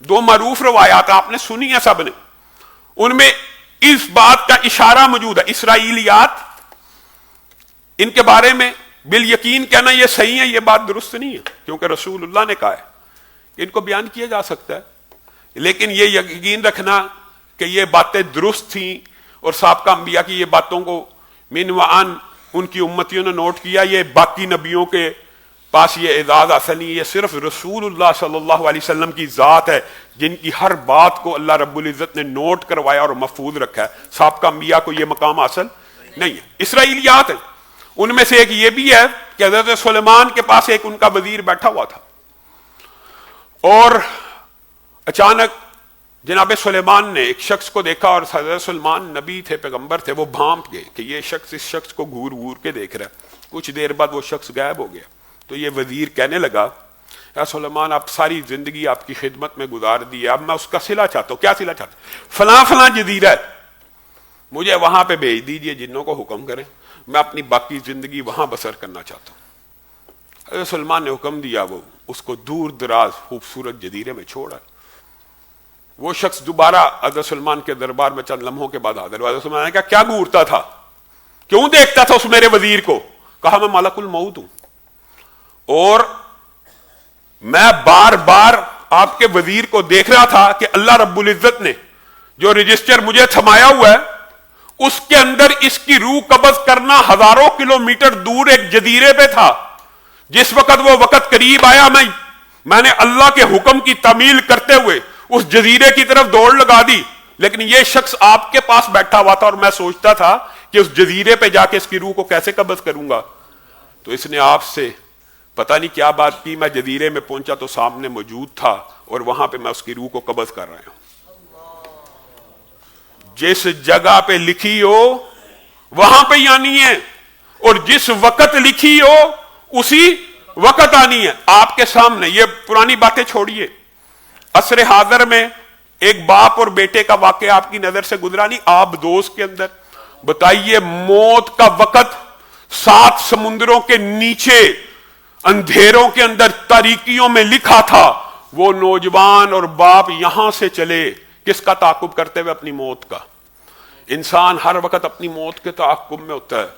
दो मरूफ रवायात आपने सुनी है सब ने, उनमें इस बात का इशारा मौजूद है। इसराइलियात, इनके बारे में बिल यकीन कहना ये सही है, ये बात दुरुस्त नहीं है, क्योंकि रसूलुल्लाह ने कहा है, इनको बयान किया जा सकता है, लेकिन ये यकीन रखना कि ये बातें दुरुस्त थी और साबका अंबिया की ये बातों को मिन व अन उनकी उम्मतियों ने नोट किया, ये बाकी नबियों के पास ये एजाज हासिल नहीं, ये सिर्फ रसूलुल्लाह सल्लल्लाहु अलैहि वसल्लम की जात है जिनकी हर बात को अल्लाह रब्बुल इज्जत ने नोट करवाया और महफूज रखा है। साबका अंबिया को ये मकाम हासिल नहीं है। इसराइलियात है, उनमें से एक ये भी है कि हजरत सुलेमान के पास एक उनका वजीर बैठा हुआ था और अचानक जनाब सुलेमान ने एक शख्स को देखा, और हजरत सुलेमान नबी थे, पैगंबर थे, वो भांप गए कि ये शख्स इस शख्स को घूर घूर के देख रहा है। कुछ देर बाद वो शख्स गायब हो गया। तो ये वजीर कहने लगा, या सुलेमान आप सारी जिंदगी आपकी खिदमत में गुजार दी, अब मैं उसका सिला चाहता हूं। क्या सिला चाहता हूं? फलां फलां जजीरा है, मुझे वहां पे भेज दीजिए, जिन्नों को हुक्म करें, मैं अपनी बाकी जिंदगी वहां बसर करना चाहता हूं। हजरत सुलेमान ने हुक्म दिया, वो उसको दूर दराज खूबसूरत जजीरे में छोड़ा। वो शख्स दोबारा हजरत सुलेमान के दरबार में चंद लम्हों के बाद हाजिर हुआ। हजरत सुलेमान ने कहा, क्या घूरता था, क्यों देखता था उस मेरे वजीर को? कहा, मैं मलकुल मौत हूं और मैं बार बार आपके वजीर को देख रहा था कि अल्लाह रब्बुल इज्जत ने जो रजिस्टर मुझे थमाया हुआ है उसके अंदर इसकी रूह कब्ज करना हजारों किलोमीटर दूर एक जजीरे पे था। जिस वक्त वो वक्त करीब आया, मैंने अल्लाह के हुक्म की तामील करते हुए उस जजीरे की तरफ दौड़ लगा दी, लेकिन ये शख्स आपके पास बैठा हुआ था और मैं सोचता था कि उस जजीरे पे जाके इसकी रूह को कैसे कब्ज करूंगा। तो इसने आपसे पता नहीं क्या बात की, मैं जजीरे में पहुंचा तो सामने मौजूद था और वहां पे मैं उसकी रूह को कब्ज कर रहा हूं। जिस जगह पे लिखी हो वहां पे ही आनी है और जिस वक्त लिखी हो उसी वक्त आनी है आपके सामने। ये पुरानी बातें छोड़िए, असरे हाजिर में एक बाप और बेटे का वाकया आपकी नजर से गुजरा नहीं? आप दोस्त के अंदर बताइए, मौत का वक्त 7 समुद्रों के नीचे अंधेरों के अंदर तारीकियों में लिखा था। वो नौजवान और बाप यहां से चले किसका ताकुब करते हुए? अपनी मौत का। इंसान हर वक्त अपनी मौत के ताकुब में होता है।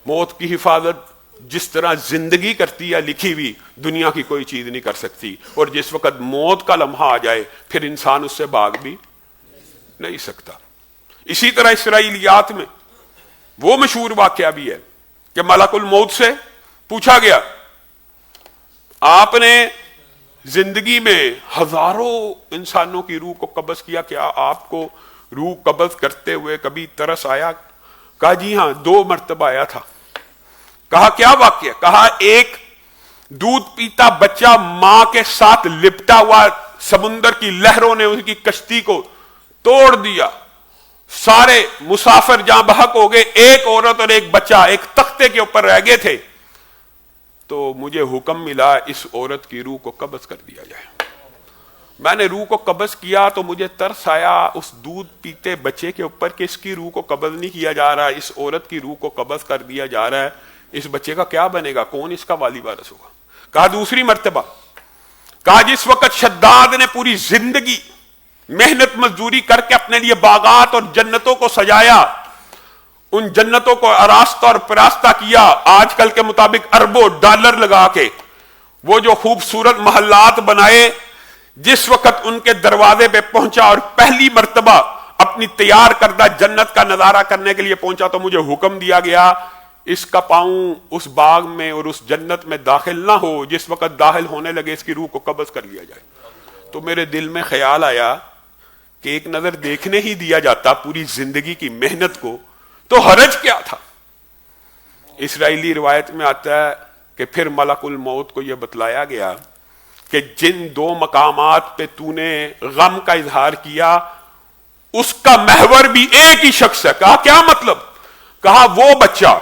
मौत की हिफाजत जिस तरह जिंदगी करती है लिखी हुई, दुनिया की कोई चीज नहीं कर सकती। और जिस वक्त मौत का लम्हा आ जाए फिर इंसान उससे भाग भी नहीं सकता। इसी तरह इसराइलियात में वो मशहूर वाकया भी है कि मलकुल मौत से पूछा गया, आपने जिंदगी में हजारों इंसानों की रूह को कब्ज किया, क्या आपको रूह कब्ज करते हुए कभी तरस आया? कहा, जी हां, 2 मरतबा आया था। कहा, क्या वाकया? कहा, एक दूध पीता बच्चा मां के साथ लिपटा हुआ, समुंदर की लहरों ने उसकी कश्ती को तोड़ दिया, सारे मुसाफिर जहां बहक हो गए, एक औरत और एक बच्चा एक तख्ते के ऊपर रह गए थे। तो मुझे हुक्म मिला इस औरत की रूह को कब्ज कर दिया जाए। मैंने रूह को कब्ज किया तो मुझे तरस आया उस दूध पीते बच्चे के ऊपर कि इसकी रूह को कब्ज नहीं किया जा रहा, इस औरत की रूह को कब्ज कर दिया जा रहा है। इस बच्चे का क्या बनेगा? कौन इसका वाली वारिस होगा? कहा, दूसरी मर्तबा, कहा, जिस वक्त शद्दाद ने पूरी जिंदगी मेहनत मजदूरी करके अपने लिए बागात और जन्नतों को सजाया, उन जन्नतों को आरास्ता और परास्ता किया, आजकल के मुताबिक अरबों डॉलर लगा के वो जो खूबसूरत महल्लात बनाए, जिस वक्त उनके दरवाजे पे पहुंचा और पहली मर्तबा अपनी तैयार करदा जन्नत का नजारा करने के लिए पहुंचा, तो मुझे हुक्म दिया गया इसका पांव उस बाग में और उस जन्नत में दाखिल ना हो। जिस वक्त दाखिल होने लगे इसकी रूह को कब्ज कर लिया जाए। तो मेरे दिल में ख्याल आया कि एक नजर देखने ही दिया जाता पूरी जिंदगी की मेहनत को, तो हरज क्या था? इसराइली रिवायत में आता है कि फिर मलकुल मौत को यह बतलाया गया कि जिन 2 मकामात पे तूने गम का इजहार किया उसका महवर भी एक ही शख्स है। कहा, क्या मतलब? कहा, वो बच्चा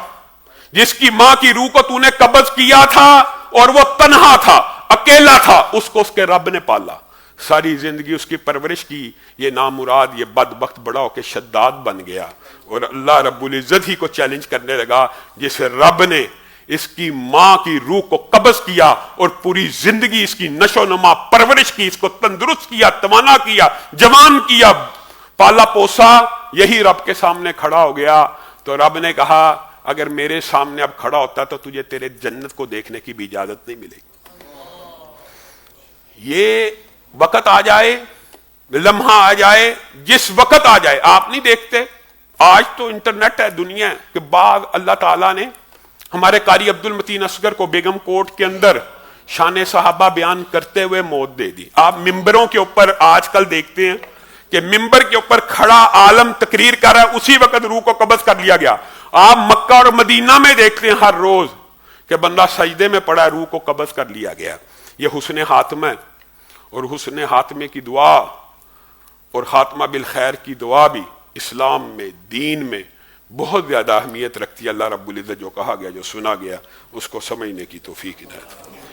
जिसकी मां की रूह को तूने कब्ज किया था और वो तन्हा था, अकेला था, उसको उसके रब ने पाला, सारी जिंदगी उसकी परवरिश की। ये नामुराद, ये बदबख्त बड़ा होकर शद्दाद बन गया और अल्लाह रब्बुल इज्जत ही को चैलेंज करने लगा, जिस रब ने اس کی ماں کی روح کو قبض کیا اور پوری زندگی اس کی نشو نما پرورش کی، اس کو تندرست کیا، توانا کیا، جوان کیا، پالا پوسا، یہی رب کے سامنے کھڑا ہو گیا تو رب نے کہا اگر میرے سامنے اب کھڑا ہوتا تو تجھے تیرے جنت کو دیکھنے کی بھی اجازت نہیں ملے گی۔ یہ وقت آ جائے، لمحہ آ جائے، جس وقت آ جائے، آپ نہیں دیکھتے آج تو انٹرنیٹ ہے، دنیا ہے کہ بعد اللہ تعالیٰ نے ہمارے قاری عبد المتین اصغر کو بیگم کوٹ کے اندر شان صحابہ بیان کرتے ہوئے موت دے دی۔ آپ ممبروں کے اوپر آج کل دیکھتے ہیں کہ ممبر کے اوپر کھڑا عالم تقریر کر رہا ہے، اسی وقت روح کو قبض کر لیا گیا۔ آپ مکہ اور مدینہ میں دیکھتے ہیں ہر روز کہ بندہ سجدے میں پڑا ہے، روح کو قبض کر لیا گیا۔ یہ حسن خاتمہ ہے، اور حسن خاتمے کی دعا اور خاتمہ بالخیر کی دعا بھی اسلام میں، دین میں بہت زیادہ اہمیت رکھتی ہے۔ اللہ رب العزت جو کہا گیا، جو سنا گیا، اس کو سمجھنے کی توفیق عنایت فرمائے۔